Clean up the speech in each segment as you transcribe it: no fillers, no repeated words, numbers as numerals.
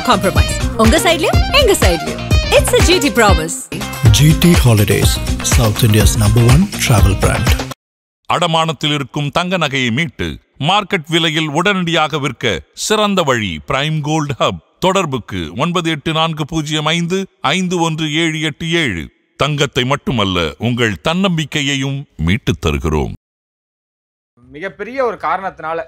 compromise. உங்க சைடுலயும் எங்க சைடுலயும். It's a GT promise. GT Holidays, South India's #1 travel brand. அடமானத்தில் இருக்கும் தங்க நகையை மீட்டு மார்க்கெட் விலையில் உடனடியாக விற்க சிறந்த வழி பிரைம் கோல்ட் ஹப். தொடர்புக்கு 9840551787. தங்கத்தை மட்டுமல்ல உங்கள் தன்னம்பிக்கையையும் மீட்டுத் தருகிறோம். மிகப்பெரிய ஒரு காரணத்தினால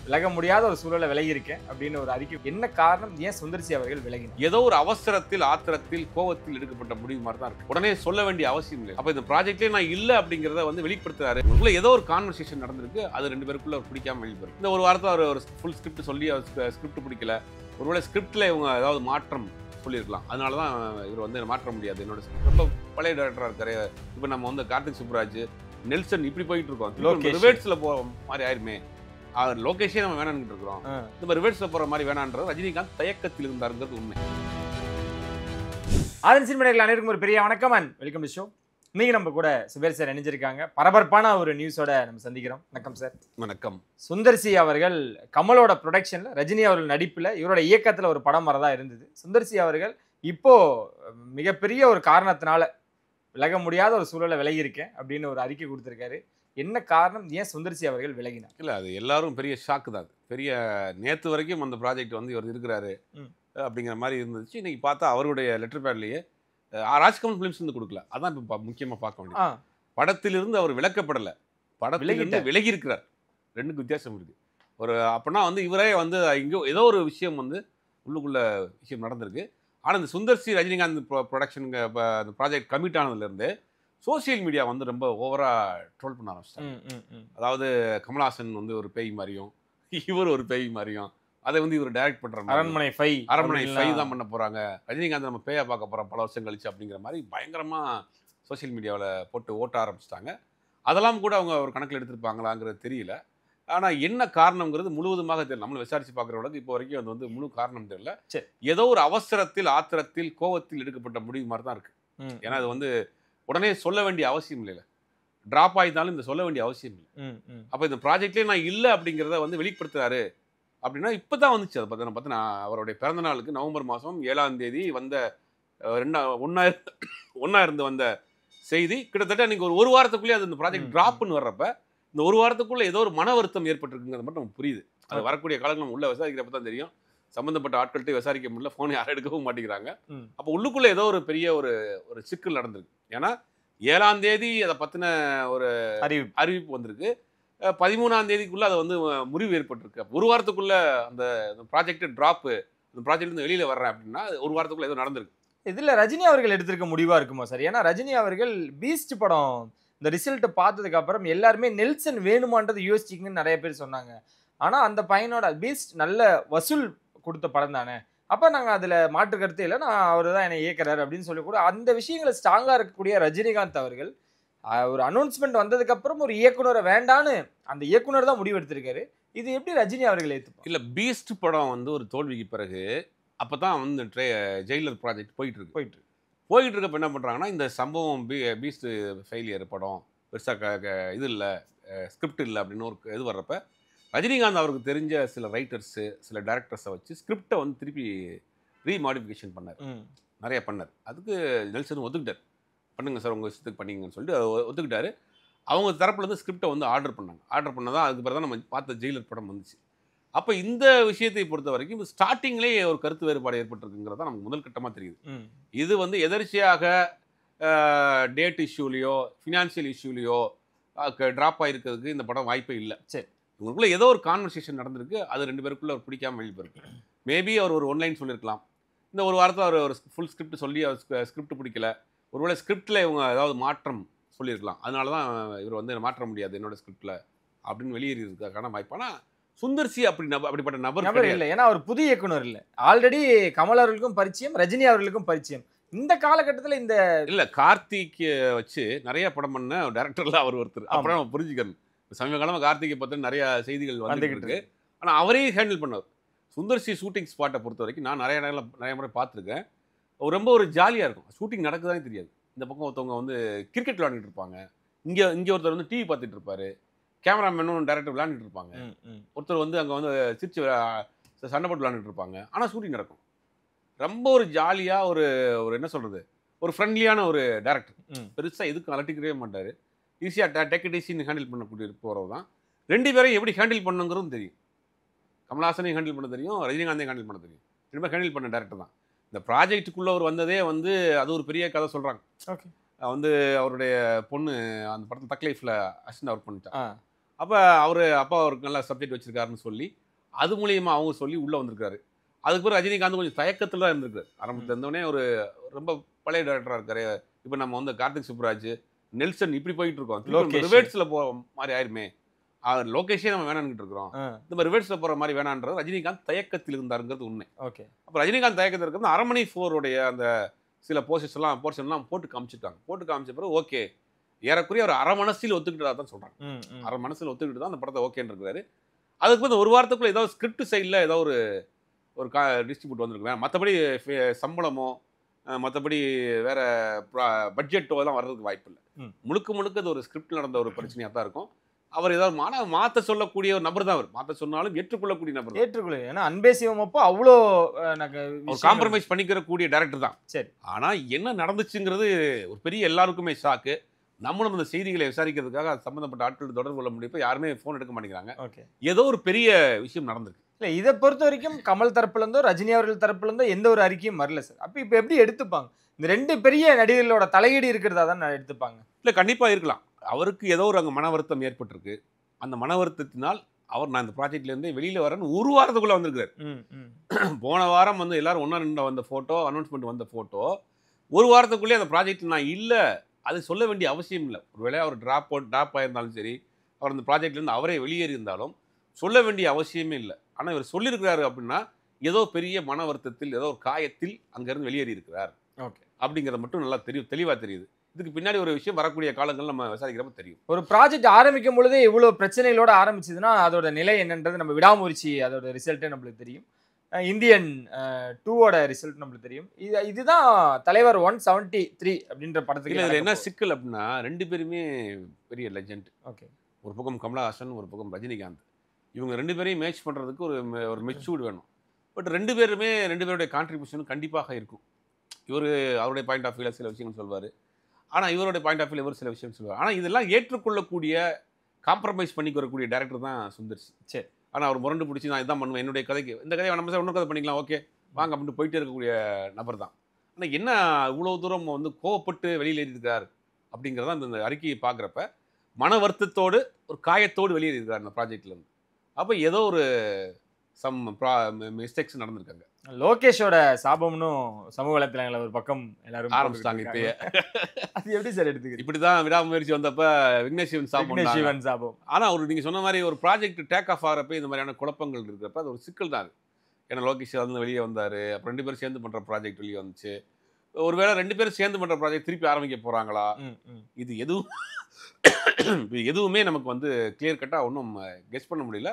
விலக முடியாத ஒரு சூழலை விலகி இருக்கேன் அப்படின்னு ஒரு அறிக்கை. என்ன காரணம்? ஏன் சுந்தர்சி அவர்கள் விலகினார்? ஏதோ ஒரு அவசரத்தில், ஆத்திரத்தில், கோவத்தில் எடுக்கப்பட்ட முடிவு மாதிரி தான் இருக்கு. உடனே சொல்ல வேண்டிய அவசியம் இல்லை. அப்ப இந்த ப்ராஜெக்ட்லேயே நான் இல்லை அப்படிங்கிறத வந்து வெளிப்படுத்துறாரு. உள்ள ஏதோ ஒரு கான்வர்சேஷன் நடந்திருக்கு, அது ரெண்டு பேருக்குள்ள பிடிக்காம வெளிப்படுது. இந்த ஒரு வாரத்தில் அவர் ஒரு ஃபுல் ஸ்கிரிப்ட் சொல்லி ஸ்கிரிப்ட் பிடிக்கல. ஒருவேளை ஸ்கிரிப்ட்ல இவங்க ஏதாவது மாற்றம் சொல்லியிருக்கலாம். அதனால தான் இவர் வந்து மாற்ற முடியாது. என்னோட ரொம்ப பழைய டேரக்டராக இருக்காரு. இப்போ நம்ம வந்து கார்த்திக் சுப்ராஜ், நெல்சன் இப்படி போயிட்டு இருக்கோம். ரிவர்ஸ்ல போற மாதிரி ஆயிருமே, லோகேஷே நம்ம வேணான்னு இருக்கிறோம். நம்ம ரிவர்ஸ்ல போற மாதிரி வேணான்றது ரஜினிகாந்த் தயக்கத்தில் இருந்தாருங்கிறது உண்மை. ஆதன் சினிமாக்கள் அனைவருக்கும் ஒரு பெரிய வணக்கம் அண்ட் வெல்கம் டு ஷோ. இன்னைக்கு நம்ம கூட சுபேர் சார் இணைஞ்சிருக்காங்க. பரபரப்பான ஒரு நியூஸோட நம்ம சந்திக்கிறோம். வணக்கம் சார். வணக்கம். சுந்தர்சி அவர்கள் கமலோட ப்ரொடக்ஷன்ல, ரஜினி அவர்கள் நடிப்புல, இவரோட இயக்கத்துல ஒரு படம் வரதா இருந்தது. சுந்தர்சி அவர்கள் இப்போ மிகப்பெரிய ஒரு காரணத்தினால விலக முடியாத ஒரு சூழலை விலகி இருக்கேன் அப்படின்னு ஒரு அறிக்கை கொடுத்திருக்காரு. என்ன காரணம்? ஏன் சுந்தர்சி அவர்கள் விலகினார்? இல்லை, அது எல்லாரும் பெரிய ஷாக்கு தான். பெரிய நேற்று வரைக்கும் அந்த ப்ராஜெக்ட் வந்து இவர் இருக்கிறாரு அப்படிங்கிற மாதிரி இருந்துச்சு. இன்னைக்கு பார்த்தா அவருடைய லெட்டர் பேட்லேயே ராஜ்கமல் ஃபிலிம்ஸ் வந்து கொடுக்கல. அதான் இப்போ முக்கியமாக பார்க்க வேண்டியது. படத்திலிருந்து அவர் விளக்கப்படலை, படத்திலிருந்து விலகி இருக்கிறார். ரெண்டுக்கு வித்தியாசம் இருக்குது. ஒரு அப்படின்னா வந்து இவரே வந்து இங்கே ஏதோ ஒரு விஷயம் வந்து உள்ளுக்குள்ள விஷயம் நடந்திருக்கு. ஆனால் இந்த சுந்தர்சி ரஜினிகாந்த் ப்ரொடக்ஷனுங்க அந்த ப்ராஜெக்ட் கமிட் ஆனதுலேருந்து சோசியல் மீடியா வந்து ரொம்ப ஓவராக ட்ரோல் பண்ண ஆரம்பிச்சிட்டாங்க. அதாவது கமல்ஹாசன் வந்து ஒரு பேய் மாதிரியும், இவர் ஒரு பேய் மாதிரியும், அதை வந்து இவர் டைரக்ட் பண்ணுற அரண்மனை 5 தான் பண்ண போகிறாங்க, ரஜினிகாந்த் நம்ம பேயை பார்க்க போகிறோம் பல வருஷம் கழிச்சு அப்படிங்கிற மாதிரி பயங்கரமாக சோசியல் மீடியாவில் போட்டு ஓட்ட ஆரம்பிச்சிட்டாங்க. அதெல்லாம் கூட அவங்க ஒரு கணக்கில் எடுத்துருப்பாங்களாங்கிறது தெரியல. ஆனால் என்ன காரணங்கிறது முழுவதுமாக தெரியல. நம்மளை விசாரித்து பார்க்குறவங்களுக்கு இப்போ வரைக்கும் அது வந்து முழு காரணம் தெரியல. ஏதோ ஒரு அவசரத்தில், ஆத்திரத்தில், கோவத்தில் எடுக்கப்பட்ட முடிவு மாதிரி தான் இருக்குது. ஏன்னா அது வந்து உடனே சொல்ல வேண்டிய அவசியம் இல்லை. ட்ராப் ஆகிட்டாலும் இந்த சொல்ல வேண்டிய அவசியம் இல்லை. அப்போ இந்த ப்ராஜெக்ட்லேயே நான் இல்லை அப்படிங்கிறத வந்து வெளிப்படுத்துறாரு அப்படின்னா இப்போ தான் வந்துச்சு. அதை பார்த்தீங்கன்னா அவருடைய பிறந்த நாளுக்கு நவம்பர் மாதம் 7ஆம் தேதி வந்த ஒன்றா இருந்து வந்த செய்தி கிட்டத்தட்ட நீங்கள் ஒரு வாரத்துக்குள்ளேயே அது இந்த ப்ராஜெக்ட் ட்ராப்னு வர்றப்ப இந்த ஒரு வாரத்துக்குள்ளே ஏதோ ஒரு மன வருத்தம் ஏற்பட்டிருக்குங்கிறது மட்டும் நமக்கு புரியுது. அது வரக்கூடிய காலங்கள் நம்ம உள்ள விசாரிக்கிறப்ப தான் தெரியும். சம்மந்தப்பட்ட ஆட்கள்கிட்ட விசாரிக்க முடியல, ஃபோனை யாரும் எடுக்கவும் மாட்டேங்கிறாங்க. அப்போ உள்ளுக்குள்ளே ஏதோ ஒரு பெரிய ஒரு சிக்கல் நடந்திருக்கு. ஏன்னா 7ஆம் தேதி அதை பற்றின ஒரு அறிவிப்பு வந்திருக்கு. 13ஆம் தேதிக்குள்ளே அதை வந்து முறிவு ஏற்பட்டிருக்கு. ஒரு வாரத்துக்குள்ளே அந்த ப்ராஜெக்ட் ட்ராப்பு, அந்த ப்ராஜெக்ட்லேருந்து வெளியில் வர்றேன் அப்படின்னா ஒரு வாரத்துக்குள்ளே ஏதோ நடந்திருக்கு. இதில் ரஜினி அவர்கள் எடுத்திருக்க முடிவாக இருக்குமா சார்? ஏன்னா ரஜினி அவர்கள் பீஸ்ட் படம் இந்த ரிசல்ட்டை பார்த்ததுக்கு அப்புறம் எல்லாருமே நெல்சன் வேணுமான்றது யோசிச்சிங்கன்னு நிறைய பேர் சொன்னாங்க. ஆனால் அந்த பையனோட பீஸ்ட் நல்ல வசூல் கொடுத்த படம் தானே, அப்போ நாங்கள் அதில் மாற்று கருத்து இல்லை, நான் அவர் தான் என்னை இயக்குறாரு அப்படின்னு சொல்லி கூட அந்த விஷயங்களை ஸ்ட்ராங்காக இருக்கக்கூடிய ரஜினிகாந்த் அவர்கள் ஒரு அனௌன்ஸ்மெண்ட் வந்ததுக்கப்புறம் ஒரு இயக்குனரை வேண்டான்னு அந்த இயக்குனர் தான் முடிவு எடுத்திருக்காரு. இது எப்படி ரஜினி அவர்கள் ஏற்றுப்பாங்க? இல்லை, பீஸ்ட் படம் வந்து ஒரு தோல்விக்கு பிறகு அப்போ தான் வந்து ஜெயிலர் ப்ராஜெக்ட் போயிட்டு இருக்கப்போ என்ன பண்ணுறாங்கன்னா, இந்த சம்பவம் பீஸ்ட் ஃபெயிலியர் படம் பெருசாக இது இல்லை, ஸ்கிரிப்ட் இல்லை அப்படின்னு ஒரு இது வர்றப்ப ரஜினிகாந்த் அவருக்கு தெரிஞ்ச சில ரைட்டர்ஸு, சில டேரக்டர்ஸை வச்சு ஸ்கிரிப்டை வந்து திருப்பி ரீமாடிஃபிகேஷன் பண்ணார், நிறைய பண்ணார். அதுக்கு நெல்சன் ஒத்துக்கிட்டார். பண்ணுங்க சார், உங்கள் விஷயத்துக்கு பண்ணிங்கன்னு சொல்லிட்டு ஒத்துக்கிட்டாரு. அவங்க தரப்புலேருந்து ஸ்கிரிப்டை வந்து ஆர்டர் பண்ணதான் அதுக்கு பிறகு தான் நம்ம பார்த்த ஜெயிலர் படம் வந்துச்சு. அப்போ இந்த விஷயத்தை பொறுத்த வரைக்கும் ஸ்டார்டிங்லேயே ஒரு கருத்து வேறுபாடு ஏற்பட்டிருக்குங்கிறது தான் நமக்கு முதல் கட்டமாக தெரியுது. இது வந்து எதர்ச்சியாக டேட் இஷ்யூலையோ ஃபினான்ஷியல் இஷ்யூலையோ ட்ராப் ஆகிருக்கிறதுக்கு இந்த படம் வாய்ப்பே இல்லை. சரி, இவங்களுக்குள்ள ஏதோ ஒரு கான்வர்சேஷன் நடந்திருக்கு, அது ரெண்டு பேருக்குள்ள ஒரு பிடிக்காம வெளிப்படுது. மேபி அவர் ஒரு ஒன்லைன் சொல்லியிருக்கலாம். இந்த ஒரு வாரத்தில் அவர் ஒரு ஃபுல் ஸ்கிரிப்ட் சொல்லி அவர் ஸ்கிரிப்ட் பிடிக்கல. ஒருவேளை ஸ்கிரிப்டில் இவங்க ஏதாவது மாற்றம் சொல்லியிருக்கலாம். அதனால தான் இவர் வந்து மாற்ற முடியாது என்னோட ஸ்கிரிப்டில் அப்படின்னு வெளியேறியிருக்கான வாய்ப்பு. ஆனால் சுந்தர்சி அப்படிப்பட்ட நபர் இல்லை. ஏன்னா அவர் புதிய இயக்குனர் இல்லை, ஆல்ரெடி கமல் அவர்களுக்கும் பரிச்சயம், ரஜினி அவர்களுக்கும் பரிச்சயம். இந்த காலகட்டத்தில் இந்த இல்லை, கார்த்திக் வச்சு நிறைய படம் பண்ண டேரக்டர்லாம் அவர் ஒருத்தர். அப்புறம் நம்ம புரிஞ்சுக்கணும். சமீப காலமாக கார்த்திகை பற்றி நிறைய செய்திகள் வந்துகிட்டு இருக்கு. ஆனால் அவரே ஹேண்டில் பண்ணவர். சுந்தர்சி ஷூட்டிங் ஸ்பாட்டை பொறுத்த வரைக்கும் நான் நிறைய முறை பார்த்துருக்கேன். ரொம்ப ஒரு ஜாலியாக இருக்கும். ஷூட்டிங் நடக்குதானே தெரியாது. இந்த பக்கம் ஒருத்தவங்க வந்து கிரிக்கெட் விளையாண்டுட்டு இருப்பாங்க, இங்கே ஒருத்தர் வந்து டிவி பார்த்துட்டு இருப்பாரு, கேமராமேனும் டேரக்டர் விளையாண்டுட்டு இருப்பாங்க, ஒருத்தர் வந்து அங்கே வந்து சிரிச்சு சண்டை போட்டு விளையாண்டுட்டு இருப்பாங்க. ஆனால் ஷூட்டிங் நடக்கும். ரொம்ப ஒரு ஜாலியா ஒரு ஒரு என்ன சொல்றது, ஒரு ஃப்ரெண்ட்லியான ஒரு டைரக்டர். பெருசா எதுக்கும் அலட்டிக்கவே மாட்டாரு. ஈஸியா டேக் இட் ஈஸின்னு ஹேண்டில் பண்ணக்கூடிய போறவர் தான். 2 பேரையும் எப்படி ஹேண்டில் பண்ணணுங்கிறதும் தெரியும். கமலஹாசனையும் ஹேண்டில் பண்ண தெரியும், ரஜினிகாந்தையும் ஹேண்டில் பண்ண தெரியும். 2 பேரும் ஹேண்டில் பண்ண டேரக்டர் தான். இந்த ப்ராஜெக்ட்டுக்குள்ள அவர் வந்ததே வந்து அது ஒரு பெரிய கதை சொல்றாங்க. ஓகே. வந்து அவருடைய பொண்ணு அந்த படத்தில் தக் லைஃப்ல அசிஸ்டன்ட் ஒர்க் பண்ணிட்டா. அப்போ அப்பா அவருக்கு நல்ல சப்ஜெக்ட் வச்சிருக்காருன்னு சொல்லி அது மூலியமா அவங்க சொல்லி உள்ள வந்திருக்காரு. அதுக்கு பிறகு ரஜினிகாந்த் கொஞ்சம் தயக்கத்தில் தான் இருந்திருக்காரு. ஆரம்பத்தில் இருந்தோடனே ஒரு ரொம்ப பழைய டேரக்டராக இருக்காரு. இப்போ நம்ம வந்து கார்த்திக் சுப்ராஜ், நெல்சன் இப்படி போயிட்டு இருக்கோம். ரிவர்ட்ஸில் போகிற மாதிரி ஆயிருமே, லோகேஷே நம்ம வேணான்னுட்டு இருக்கிறோம், இந்த ரிவர்ஸில் போகிற மாதிரி வேணான்றது ரஜினிகாந்த் தயக்கத்தில் இருந்தாருங்கிறது உண்மை. ஓகே. அப்போ ரஜினிகாந்த் தயக்கத்தில் இருக்கிறது அரண்மனை 4 அந்த சில போர்ஷன்லாம் போட்டு காமிச்சிருக்காங்க. போட்டு காமிச்ச பிறகு ஓகே, ஏறக்குறைய ஒரு அரை மனசில் ஒத்துக்கிட்டு தான் சொல்கிறாங்க. அரை மனசில் ஒத்துக்கிட்டு தான் அந்த படத்தை ஓகேன்னு இருக்காரு. அதுக்கு வந்து ஒரு வாரத்துக்குள்ள ஏதாவது ஸ்கிரிப்ட் சைடில் ஏதோ ஒரு டிஸ்ட்ரிபியூட் வந்துருக்கு. மற்றபடி சம்பளமோ மற்றபடி வேற பட்ஜெட்டோ எல்லாம் வர்றதுக்கு வாய்ப்பு இல்லை. முழுக்க அது ஒரு ஸ்கிரிப்ட் நடந்த ஒரு பிரச்சனையாக தான் இருக்கும். அவர் ஏதாவது மாற்ற சொல்லக்கூடிய ஒரு நபர் தான். அவர் மாற்ற சொன்னாலும் ஏற்றுக்கொள்ளக்கூடிய நபர். ஏன்னா அன்பே சிவம் அப்போ அவ்வளோ காம்ப்ரமைஸ் பண்ணிக்கிற கூடிய டைரக்டர் தான். சரி. ஆனால் என்ன நடந்துச்சுங்கிறது ஒரு பெரிய எல்லாருக்குமே ஷாக்கு. நம்மளும் அந்த செய்திகளை விசாரிக்கிறதுக்காக சம்பந்தப்பட்ட ஆட்கள் தொடர்பு கொள்ள முடியும். யாருமே ஃபோன் எடுக்க மாட்டேங்கிறாங்க. ஏதோ ஒரு பெரிய விஷயம் நடந்திருக்கு. இல்லை, இதை பொறுத்த வரைக்கும் கமல் தரப்புலேருந்தோ ரஜினி அவர்கள் தரப்புலேருந்தோ எந்த ஒரு அறிக்கையும் வரல சார். அப்போ இப்போ எப்படி எடுத்துப்பாங்க? இந்த 2 பெரிய நடிகர்களோட தலையீடு இருக்கிறதா தான் எடுத்துப்பாங்க. இல்லை, கண்டிப்பாக இருக்கலாம். அவருக்கு ஏதோ ஒரு அங்கே மன வருத்தம் ஏற்பட்டிருக்கு. அந்த மன வருத்தத்தினால் நான் இந்த ப்ராஜெக்ட்லேருந்து வெளியில் வரேன்னு ஒரு வாரத்துக்குள்ளே வந்திருக்காரு. போன வாரம் வந்து எல்லாரும் ஒன்றா நின்று வந்த ஃபோட்டோ, அனௌன்ஸ்மெண்ட் வந்த ஃபோட்டோ, ஒரு வாரத்துக்குள்ளேயே அந்த ப்ராஜெக்ட் நான் இல்லை அது சொல்ல வேண்டிய அவசியம் இல்லை. ஒருவேளை அவர் ட்ராப் ஆயிருந்தாலும் சரி, அவர் அந்த ப்ராஜெக்ட்லேருந்து அவரே வெளியேறி இருந்தாலும் சொல்ல வேண்டிய அவசியமே இல்லை. ஆனால் இவர் சொல்லியிருக்கிறாரு அப்படின்னா ஏதோ பெரிய மன வருத்தத்தில், ஏதோ ஒரு காயத்தில் அங்கேருந்து வெளியேறி இருக்கிறார். ஓகே, அப்படிங்கிறது மட்டும் நல்லா தெளிவாக தெரியுது. இதுக்கு பின்னாடி ஒரு விஷயம் வரக்கூடிய காலங்கள் நம்ம விசாரிக்கிறப்ப தெரியும். ஒரு ப்ராஜெக்ட் ஆரம்பிக்கும் பொழுதே இவ்வளோ பிரச்சனைகளோட ஆரம்பிச்சதுன்னா அதோட நிலை என்னன்றது நம்ம விடாமுயற்சி அதோட ரிசல்ட்டே நம்மளுக்கு தெரியும். இந்தியன் 2ஓட ரிசல்ட் நம்மளுக்கு தெரியும். இதுதான் தலைவர் 173 அப்படின்ற படத்துக்கு. இதில் என்ன சிக்கல் அப்படின்னா 2 பேருமே பெரிய லெஜெண்ட். ஓகே, ஒரு பக்கம் கமலஹாசன், ஒரு பக்கம் ரஜினிகாந்த். இவங்க 2 பேரையும் மேட்ச் பண்ணுறதுக்கு ஒரு மெச்சூர்டு வேணும். பட் 2 பேருடைய கான்ட்ரிபியூஷனும் கண்டிப்பாக இருக்கும். இவர் அவருடைய பாயிண்ட் ஆஃப் வியூவில் சில விஷயங்கள் சொல்வார், ஆனால் இவருடைய பாயிண்ட் ஆஃப் வியூவில் இவர் சில விஷயம் சொல்வார். ஆனால் இதெல்லாம் ஏற்றுக்கொள்ளக்கூடிய, காம்ப்ரமைஸ் பண்ணிக்க வரக்கூடிய டேரக்டர் தான் சுந்தர்சி. சரி. ஆனால் அவர் முரண்டு பிடிச்சி நான் இதான் பண்ணுவேன், என்னுடைய கதைக்கு இந்த கதையை நம்ம இன்னொரு கதை பண்ணிக்கலாம், ஓகே வாங்க அப்படின்ட்டு போயிட்டே இருக்கக்கூடிய நபர் தான். ஆனால் என்ன இவ்வளோ தூரம் வந்து கோவப்பட்டு வெளியில் ஏறியிருக்கார் அப்படிங்கிறதான் இந்த அறிக்கையை பார்க்குறப்ப மன வருத்தத்தோடு ஒரு காயத்தோடு வெளியேறியிருக்கார் இந்த ப்ராஜெக்ட்லேருந்து. அப்போ ஏதோ ஒரு மிஸ்டேக்ஸ் நடந்திருக்காங்க. லோகேஷோட சாபம்னு சமூக வலைத்தளங்களை ஒரு பக்கம் எல்லாரும் ஆரம்பிச்சிட்டாங்க. இப்பயே அது எப்படி சார் எடுத்துக்கு? இப்படி தான் விடாமுயற்சி வந்தப்ப விக்னேஷ் சாபம். ஆனால் அவர் நீங்கள் சொன்ன மாதிரி ஒரு ப்ராஜெக்ட் டேக் ஆஃப் ஆகிறப்ப இந்த மாதிரியான குழப்பங்கள் இருக்கிறப்ப அது ஒரு சிக்கல் தான். ஏன்னா லோகேஷ் வந்து வெளியே வந்தார், அப்புறம் 2 பேரும் சேர்ந்து பண்ணுற ப்ராஜெக்ட் வெளியே வந்துச்சு. ஒருவேளை 2 பேரும் சேர்ந்து பண்ணுற ப்ராஜெக்ட் திருப்பி ஆரம்பிக்க போகிறாங்களா, இது எதுவுமே நமக்கு வந்து கிளியர் கட்டாக ஒன்றும் கெஸ் பண்ண முடியல.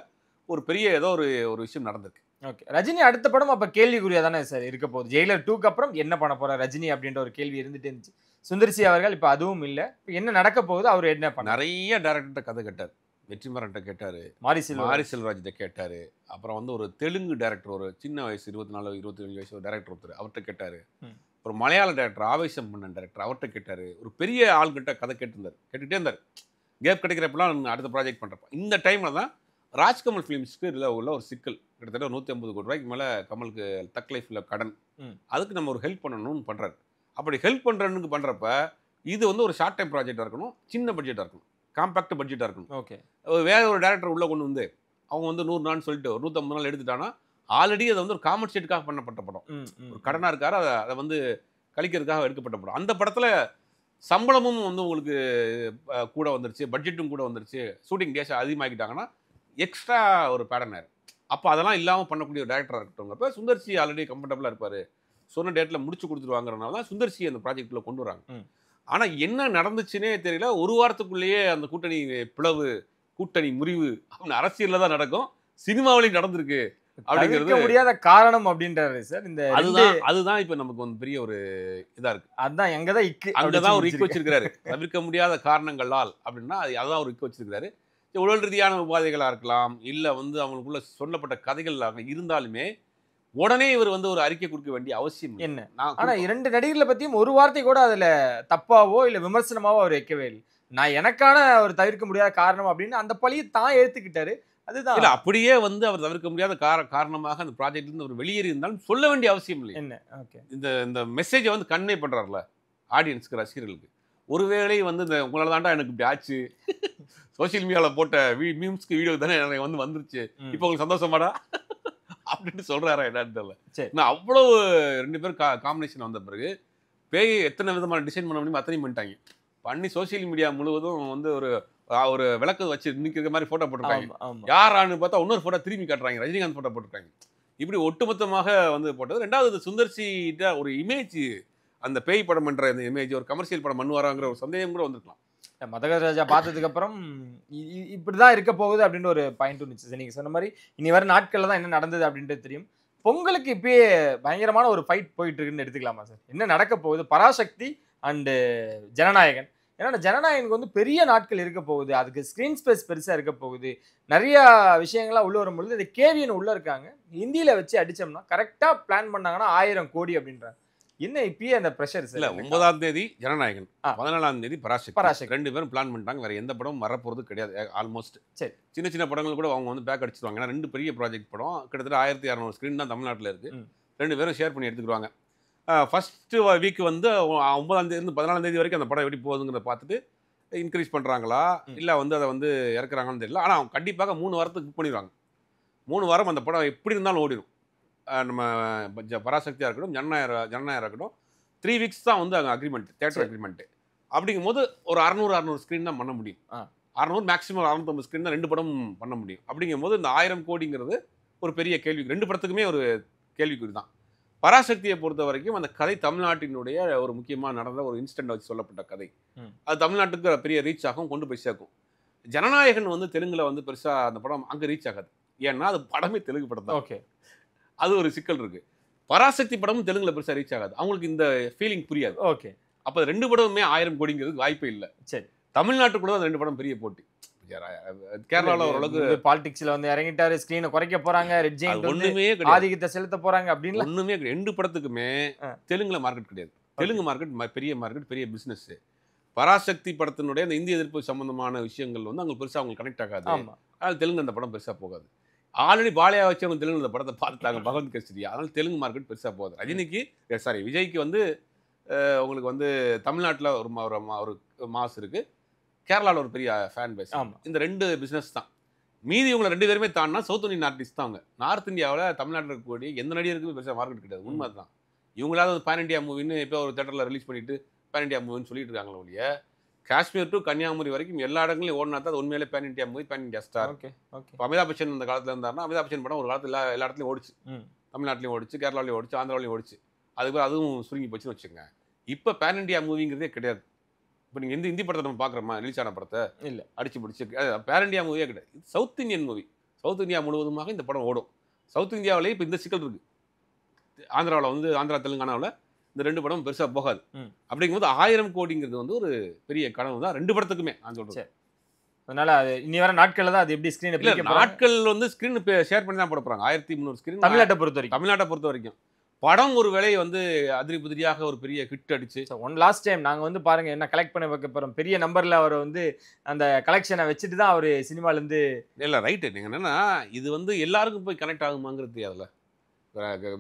ஒரு பெரிய ஏதோ ஒரு விஷயம் நடந்திருக்கு. ஓகே, ரஜினி அடுத்த படம் அப்போ கேள்விக்குறியா தானே சார் இருக்க போகுது? ஜெயிலர் 2க்கு அப்புறம் என்ன பண்ண போற ரஜினி அப்படின்ற ஒரு கேள்வி இருந்துட்டே இருந்துச்சு. சுந்தர்சி அவர்கள் இப்போ அதுவும் இல்லை. இப்போ என்ன நடக்க போகுது? அவர் என்ன பண்ண? நிறைய டேரக்டர்கிட்ட கதை கேட்டார். வெற்றிமாறன்ட்ட கேட்டார், மாரி செல்வராஜ்கிட்ட கேட்டார், அப்புறம் வந்து ஒரு தெலுங்கு டேரக்டர், ஒரு சின்ன வயசு 24-25 வயசு ஒரு டேரக்டர் ஒருத்தர், அவர்கிட்ட கேட்டார். ஒரு மலையாள டேரக்டர் ஆவேசம் பண்ண டேரக்டர், அவர்கிட்ட கேட்டார். ஒரு பெரிய ஆள்கிட்ட கதை கேட்டுகிட்டே இருந்தார். கேப் கிடைக்கிறப்பெல்லாம் அடுத்த ப்ராஜெக்ட் பண்ணுறப்ப இந்த டைமில் தான் ராஜ்கமல் ஃபிலிம்ஸ்க்கு இதில் உள்ள ஒரு சிக்கல். கிட்டத்தட்ட 150 கோடி ரூபாய்க்கு மேலே கமலுக்கு தக் லைஃப்பில் கடன். அதுக்கு நம்ம ஒரு ஹெல்ப் பண்ணணும்னு பண்ணுறாரு. அப்படி ஹெல்ப் பண்ணுறனுக்கு பண்ணுறப்ப இது வந்து ஒரு ஷார்ட் டைம் ப்ராஜெக்டாக இருக்கணும், சின்ன பட்ஜெட்டாக இருக்கணும், காம்பேக்ட் பட்ஜெட்டாக இருக்கணும். ஓகே, வேற ஒரு டேரக்டர் உள்ளே கொண்டு வந்து அவங்க வந்து 100 நாள்னு சொல்லிட்டு ஒரு 150 நாள் எடுத்துட்டானா ஆல்ரெடி அதை வந்து ஒரு காம்பன்சேட்டுக்காக பண்ணப்பட்ட படம். ஒரு கடனாக இருக்காரு, அதை வந்து கழிக்கிறதுக்காக எடுக்கப்பட்ட படம். அந்த படத்தில் சம்பளமும் வந்து உங்களுக்கு கூட வந்துருச்சு, பட்ஜெட்டும் கூட வந்துருச்சு, ஷூட்டிங் டேஸ் அதிகமாகிட்டாங்கன்னா எக்ஸ்ட்ரா ஒரு பேடர்ன் ஆயிரும். அப்போ அதெல்லாம் இல்லாமல் பண்ணக்கூடிய ஒரு டேரக்டராக இருக்கட்டும். சுந்தர்சி ஆல்ரெடி கம்ஃபர்டபுளாக இருப்பார், சொன்ன டேட்டில் முடிச்சு கொடுத்துருவாங்கிறனால தான் சுந்தர்சி அந்த ப்ராஜெக்டில் கொண்டு வராங்க. ஆனால் என்ன நடந்துச்சுன்னே தெரியல. ஒரு வாரத்துக்குள்ளேயே அந்த கூட்டணி பிளவு, கூட்டணி முறிவு அப்படின்னு அரசியலில் தான் நடக்கும், சினிமாவிலையும் நடந்திருக்கு அப்படிங்கிறது முடியாத காரணம் அப்படின்றாரு சார். இந்த அதுதான் இப்போ நமக்கு வந்து பெரிய ஒரு இதாக இருக்குது. அதுதான் எங்கதான் அங்கதான் ஒரு இக்கு வச்சிருக்கிறாரு. தவிர்க்க முடியாத காரணங்களால் அப்படின்னா அதுதான் ஒரு இக்கு வச்சிருக்கிறாரு. உடல் ரீதியான உபாதைகளாக இருக்கலாம், இல்லை வந்து அவங்களுக்குள்ள சொல்லப்பட்ட கதைகளாக இருந்தாலுமே உடனே இவர் வந்து ஒரு அறிக்கை கொடுக்க வேண்டிய அவசியம் இல்லை. என்ன நான் ஆனா கொடுப்பேன். 2 நடிகர்களை பத்தியும் ஒரு வார்த்தை கூட அதுல தப்பாவோ இல்ல விமர்சனமாவோ அவர் வைக்கவே இல்லை. நான் எனக்கான ஒரு தவிர்க்க முடியாத காரணம் அப்படின்னு அந்த பழியை தான் ஏத்துக்கிட்டாரு. அதுதான் இல்ல அப்படியே வந்து அவர் தவிர்க்க முடியாத காரணமாக அந்த ப்ராஜெக்ட்ல இருந்து அவர் வெளியேறி இருந்தாலும் சொல்ல வேண்டிய அவசியம் இல்லை. என்ன ஓகே இந்த மெசேஜை வந்து கன்வே பண்றாருல ஆடியன்ஸ்க்கு, ரசிகர்களுக்கு. ஒருவேளை வந்து இந்த உங்களால தாண்டா எனக்கு இப்படி ஆச்சு, சோசியல் மீடியாவில் போட்ட மீம்ஸ்க்கு வீடியோ தானே எனக்கு வந்து வந்துருச்சு, இப்போ உங்களுக்கு சந்தோஷமாடா அப்படின்னு சொல்றாரா என்னன்னு தெரியல. சரி. நான் அவ்வளவு 2 பேரும் காம்பினேஷன் வந்த பிறகு பேய் எத்தனை விதமான டிசைன் பண்ண முடியுமோ அத்தனையும் பண்ணிட்டாங்க. பண்ணி சோசியல் மீடியா முழுவதும் வந்து ஒரு விளக்கு வச்சு நிற்கிற மாதிரி போட்டோ போட்டிருக்காங்க. ஆமா யாரான்னு பார்த்தா இன்னொரு போட்டோ திரும்பி காட்டுறாங்க, ரஜினிகாந்த் போட்டோ போட்டிருக்காங்க. இப்படி ஒட்டுமொத்தமாக வந்து போட்டது. ரெண்டாவது சுந்தர்சிட்ட ஒரு இமேஜ், அந்த பேய் படம் பண்ற இந்த இமேஜ் ஒரு கமர்ஷியல் படம் பண்ணுவாராங்கிற ஒரு சந்தேகம் கூட வந்திருக்கலாம். மதகஜ ராஜா பார்த்ததுக்கு அப்புறம் இப்படிதான் இருக்க போகுது அப்படின்னு ஒரு பாயிண்ட் இருந்துச்சு. நீங்க சொன்ன மாதிரி இனி வர நாட்கள்ல தான் என்ன நடந்தது அப்படின்றது தெரியும். பொங்கலுக்கு இப்பயே பயங்கரமான ஒரு ஃபைட் போயிட்டு இருக்குன்னு எடுத்துக்கலாமா சார்? என்ன நடக்க போகுது பராசக்தி அண்டு ஜனநாயகன்? ஏன்னா ஜனநாயகனுக்கு வந்து பெரிய நாட்கள் இருக்க போகுது, அதுக்கு ஸ்க்ரீன் ஸ்பேஸ் பெருசா இருக்க போகுது, நிறைய விஷயங்கள்லாம் உள்ள வரும்பொழுது இந்த கேவியன் உள்ள இருக்காங்க, இந்தியில வச்சு அடிச்சோம்னா கரெக்டா பிளான் பண்ணாங்கன்னா 1000 கோடி அப்படின்றாங்க. என்ன இப்பயே அந்த ப்ரெஷர் இல்ல 9ஆம் தேதி ஜனநாயகன், 14ஆம் தேதி பராசக்தி. பராசக்தி 2 பேரும் பிளான் பண்ணிட்டாங்க. வேற எந்த படமும் வரப்போறது கிடையாது ஆல்மோஸ்ட். சரி. சின்ன சின்ன படங்கள் கூட அவங்க வந்து பேக் அடிச்சிருவாங்க. ஏன்னா 2 பெரிய ப்ராஜெக்ட் படம் கிட்டத்தட்ட 1600 ஸ்க்ரீன் தான் தமிழ்நாட்டில் இருக்கு. 2 பேரும் ஷேர் பண்ணி எடுத்துக்கிடுவாங்க. ஃபர்ஸ்ட் வீக் வந்து 9ஆம் தேதி 14ஆம் தேதி வரைக்கும் அந்த படம் எப்படி போகுதுங்கிறத பார்த்துட்டு இன்க்ரீஸ் பண்ணுறாங்களா இல்லை வந்து அதை வந்து இறக்குறாங்கன்னு தெரியல. ஆனால் அவங்க கண்டிப்பாக 3 வாரத்துக்கு புக் பண்ணிடுவாங்க. 3 வாரம் அந்த படம் எப்படி இருந்தாலும் ஓடிடும். நம்ம பராசக்தியாக இருக்கட்டும், ஜனநாயகம் இருக்கட்டும், 3 வீக்ஸ் தான் வந்து அங்கே அக்ரிமெண்ட், தேட்டர் அக்ரிமெண்ட்டு. அப்படிங்கும் போது ஒரு 600 ஸ்க்ரீன் தான் பண்ண முடியும். 600 மேக்ஸிமம் 650 ஸ்க்ரீன் தான் 2 படம் பண்ண முடியும். அப்படிங்கும் போது இந்த 1000 கோடிங்கிறது ஒரு பெரிய கேள்வி, 2 படத்துக்குமே ஒரு கேள்விக்குறி தான். பராசக்தியை பொறுத்த வரைக்கும் அந்த கதை தமிழ்நாட்டினுடைய ஒரு முக்கியமாக நடந்த ஒரு இன்சிடென்ட் வச்சு சொல்லப்பட்ட கதை. அது தமிழ்நாட்டுக்கு பெரிய ரீச் ஆகும், கொண்டு போய் சேர்க்கும். ஜனநாயகன் வந்து தெலுங்குல வந்து பெருசாக அந்த படம் அங்கே ரீச் ஆகாது. ஏன்னா அது படமே தெலுங்கு படம் தான். ஓகே, அது ஒரு சிக்கல் இருக்கு. பராசக்தி படமும் தெலுங்குல பெருசாக ரீச் ஆகாது, அவங்களுக்கு இந்த ஃபீலிங் புரியாது. ஓகே, அப்போ 2 படமுமே 1000 கோடிங்கிறதுக்கு வாய்ப்பே இல்லை. சரி, தமிழ்நாட்டுக்குள்ள அந்த 2 படம் பெரிய போட்டி. கேரளாவில் ஓரளவுக்கு பாலிடிக்ஸ்ல வந்து இறங்கிட்டாரு, ஸ்கிரீனை குறைக்க போறாங்க, ரெட் ஜெயிண்ட் ஒண்ணுமே ஆதிக்கத்தை செலுத்த போறாங்க அப்படின்னு ஒண்ணுமே கிடையாது. 2 படத்துக்குமே தெலுங்குல மார்க்கெட் கிடையாது. தெலுங்கு மார்க்கெட் பெரிய மார்க்கெட், பெரிய பிசினஸ். பராசக்தி படத்தினுடைய அந்த இந்திய எதிர்ப்பு சம்பந்தமான விஷயங்கள் வந்து அவங்க பெருசா அவங்களுக்கு கனெக்ட் ஆகாது. அதனால தெலுங்கு அந்த படம் பெருசா போகாது. ஆல்ரெடி பாலியா வச்சு அவங்க தெலுங்கு அந்த படத்தை பார்த்துட்டாங்க, பகவந்த் கேசரி. அதனால தெலுங்கு மார்க்கெட் பெருசா போகாது. ரஜினிக்கு விஜய்க்கு வந்து உங்களுக்கு வந்து தமிழ்நாட்டில் ஒரு மாஸ் இருக்கு, கேரளாவில் ஒரு பெரிய ஃபேன் பேஸ். இந்த 2 பிஸ்னஸ் தான். மீதி இவங்க 2 பேருமே தாண்டினா சவுத் இந்தியன் ஆர்டிஸ்ட் தான். அவங்க நார்த் இந்தியாவில் தமிழ்நாட்டில் இருக்கக்கூடிய எந்த நடிகருக்குமே பெருசாக மார்க்கெட் கிடையாது. உண்மை தான். இவங்களாவது பேன் இண்டியா மூவின்னு இப்போ ஒரு தேட்டரில் ரிலீஸ் பண்ணிட்டு பேன் இண்டியா மூவின்னு சொல்லிட்டு இருக்காங்களே ஒழிய, காஷ்மீர் டு கன்னியாகுமரி வரைக்கும் எல்லா இடங்களையும் ஓடினா தான் அது உண்மையிலே pan India movie, pan India star. இப்போ அமிதாப் பச்சன் அந்த காலத்தில் இருந்தாருன்னா அமிதாப் பச்சன் படம் ஒரு காலத்தில் எல்லா இடத்துலையும் ஓடிச்சு. தமிழ்நாட்டிலையும் ஓடிச்சு, கேரளாலையும் ஓடிச்சு, ஆந்திராவிலையும் ஓடிச்சு. அதுக்கு அதுவும் சுருங்கி போச்சுன்னு வச்சுக்கோங்க. இப்போ பேன் இண்டியா மூவிங்கிறதே கிடையாது. இப்போ நீங்கள் ஹிந்தி படத்தை நம்ம பார்க்குறோமா, ரிலீஸ் ஆன படத்தை இல்லை அடிச்சு பிடிச்சி பேன் இண்டியா மூவியே கிடையாது. இது south Indian movie. South India முழுவதுமாக இந்த படம் ஓடும். சவுத் இந்தியாவிலேயே இப்போ இந்த சிக்கல் இருக்குது. ஆந்திராவில் வந்து தெலுங்கானாவில் இந்த 2 படம் பெருசாக போகாது. அப்படிங்கும்போது 1000 கோடிங்கிறது வந்து ஒரு பெரிய கனவு தான் 2 படத்துக்குமே நான் சொல்கிறேன். அதனால அது இனி வர நாட்களில் தான் அது எப்படி ஸ்க்ரீன் நாட்கள் வந்து ஸ்க்ரீன் ஷேர் பண்ணி தான் போட போகிறாங்க. 1300 ஸ்க்ரீன் தமிழ்நாட்டை பொறுத்த வரைக்கும் படம் ஒரு வேளை வந்து அதிரி புதிரியாக ஒரு பெரிய ஹிட் அடிச்சு லாஸ்ட் டைம் நாங்கள் வந்து பாருங்க என்ன கலெக்ட் பண்ண வைக்க போகிறோம். பெரிய நம்பரில் அவர் வந்து அந்த கலெக்ஷனை வச்சுட்டு தான் அவர் சினிமாலேருந்து இல்லை ரைட்டு. நீங்கள் என்னென்னா இது வந்து எல்லாருக்கும் போய் கனெக்ட் ஆகுமாங்கிறது தெரியாதுல்ல.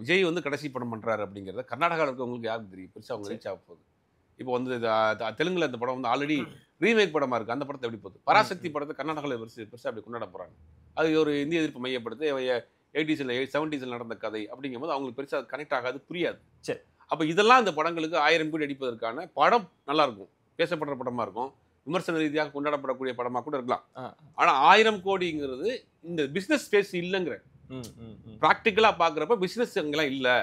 விஜய் வந்து கடைசி படம் பண்ணுறாரு அப்படிங்கிறத கர்நாடகாவில் இருக்கவங்களுக்கு யாருக்கு தெரியும், பெருசாக அவங்க ரீச் ஆக போகுது. இப்போ வந்து தெலுங்குல இந்த படம் வந்து ஆல்ரெடி ரீமேக் படமாக இருக்குது. அந்த படத்தை எப்படி போகுது? பராசக்தி படத்தை கர்நாடகாவில் பெருசாக அப்படி கொண்டாட போகிறாங்க. அது ஒரு இந்திய எதிர்ப்பு மையப்படுத்தி 80s 70s நடந்த கதை அப்படிங்கும்போது அவங்களுக்கு பெருசாக கனெக்ட் ஆகாது, புரியாது. சரி, அப்போ இதெல்லாம் இந்த படங்களுக்கு 1000 கோடி அடிப்பதற்கான படம் நல்லா இருக்கும், பேசப்படுற படமாக இருக்கும், விமர்சன ரீதியாக கொண்டாடப்படக்கூடிய படமாக கூட இருக்கலாம். ஆனால் 1000 கோடிங்கிறது இந்த பிஸ்னஸ் ஸ்பேஸ் இல்லைங்கிற ப்ராக்டிக்கலாக பார்க்குறப்ப பிஸ்னஸ் அங்கெல்லாம் இல்லை.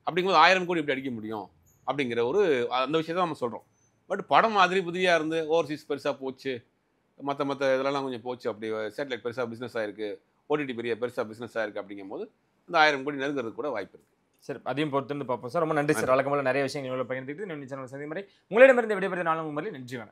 அப்படிங்கும்போது 1000 கோடி எப்படி அடிக்க முடியும் அப்படிங்கிற ஒரு அந்த விஷயத்தை நம்ம சொல்கிறோம். பட் படம் மாதிரி புதியாக இருந்து ஓவர்சீஸ் பெருசாக போச்சு, மற்ற இதெல்லாம் கொஞ்சம் போச்சு, அப்படி சேட்டலைட் பெருசாக பிஸ்னஸ் ஆகிருக்கு, ஓடிடி பெரிய பெருசாக பிஸ்னஸ் ஆகிருக்கு. அப்படிங்கும்போது இந்த 1000 கோடி நெருங்கிறது கூட வாய்ப்பு இருக்குது. சரி, அதையும் பொறுத்து பார்ப்போம் சார். ரொம்ப நன்றி சார். வழக்கம்போல நிறைய விஷயங்கள் பகிர்ந்துக்கிட்டு சேனல் சந்தி முறை உங்களிடமிருந்து விடைபெறுவது நானும் உங்களை நன்றி.